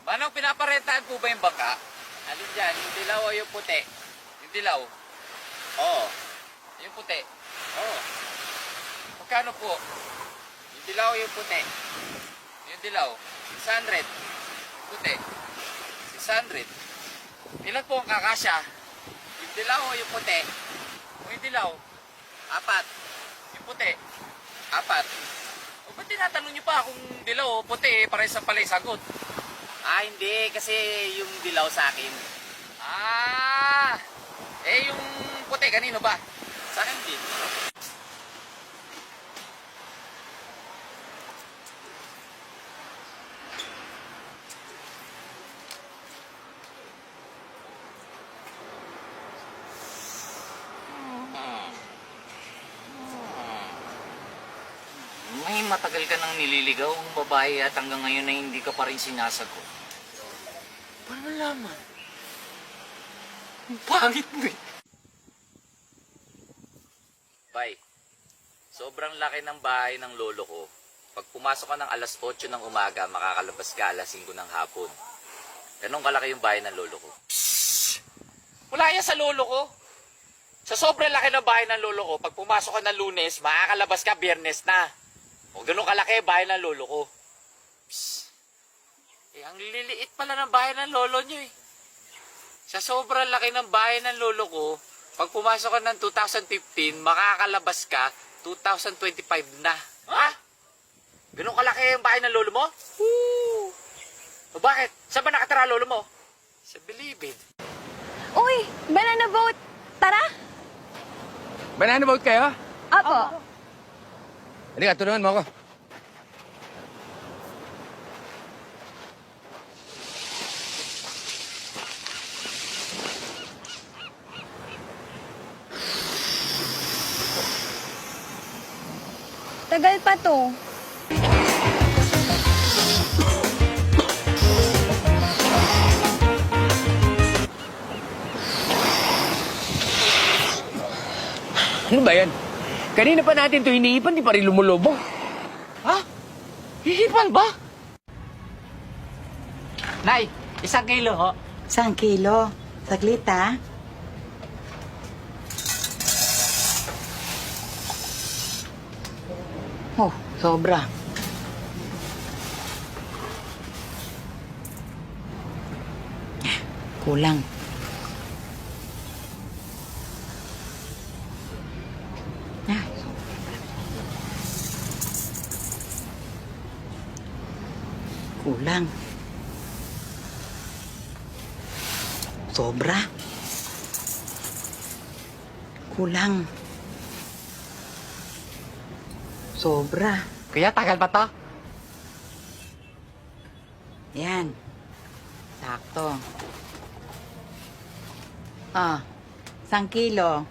Manong, pinaparentahan po ba yung bangka? Alin dyan? Yung dilaw o yung puti? Yung dilaw? Oo. Yung puti? Oo. Magkano po? Yung dilaw o yung puti? Yung dilaw? 600. Yung puti? 600. Ilan po ang kakasya? Yung dilaw o yung puti? O yung dilaw? 4. Yung puti? 4. O ba't tinatanong niyo pa kung dilaw o puti? Parehas sa pala yung sagot. Hindi. Kasi yung dilaw sa akin. Yung puti, kanino ba? Sa akin din. May matagal ka nang nililigaw ang babae at hanggang ngayon ay hindi ka pa rin sinasagot. Paano nalaman? Ang pangit mo eh. Bay, sobrang laki ng bahay ng lolo ko. Pag pumasok ka ng alas 8 ng umaga, makakalabas ka alas 5 ng hapon. Ganun kalaki yung bahay ng lolo ko. Wala yan sa lolo ko. Sa sobrang laki ng bahay ng lolo ko, pag pumasok ka ng Lunes, makakalabas ka Biyernes na. O ganun kalaki yung bahay ng lolo ko. Ang liliit pala ng bahay ng lolo nyo eh. Sa sobrang laki ng bahay ng lolo ko, pag pumasok ka ng 2015, makakalabas ka 2025 na. Ha? Ganun kalaki yung bahay ng lolo mo? Woo! O bakit? Saan ba nakatira lolo mo? Sa Bilibid. Uy! Banana boat! Tara! Banana boat kayo? Apo. Halika, tulungan mo ako. Tagal pa to. Ano ba yan? Kanina pa natin ito hinihipan, di pa rin lumulubog. Ha? Hihipan ba? Nay, 1 kilo ho. 1 kilo. Saglit, ha? Oh, sobra. Kulang. Ah, kulang. Sobra. Kulang. Sobra. Kaya tagal pa to? Yan. Sakto. 1 kilo.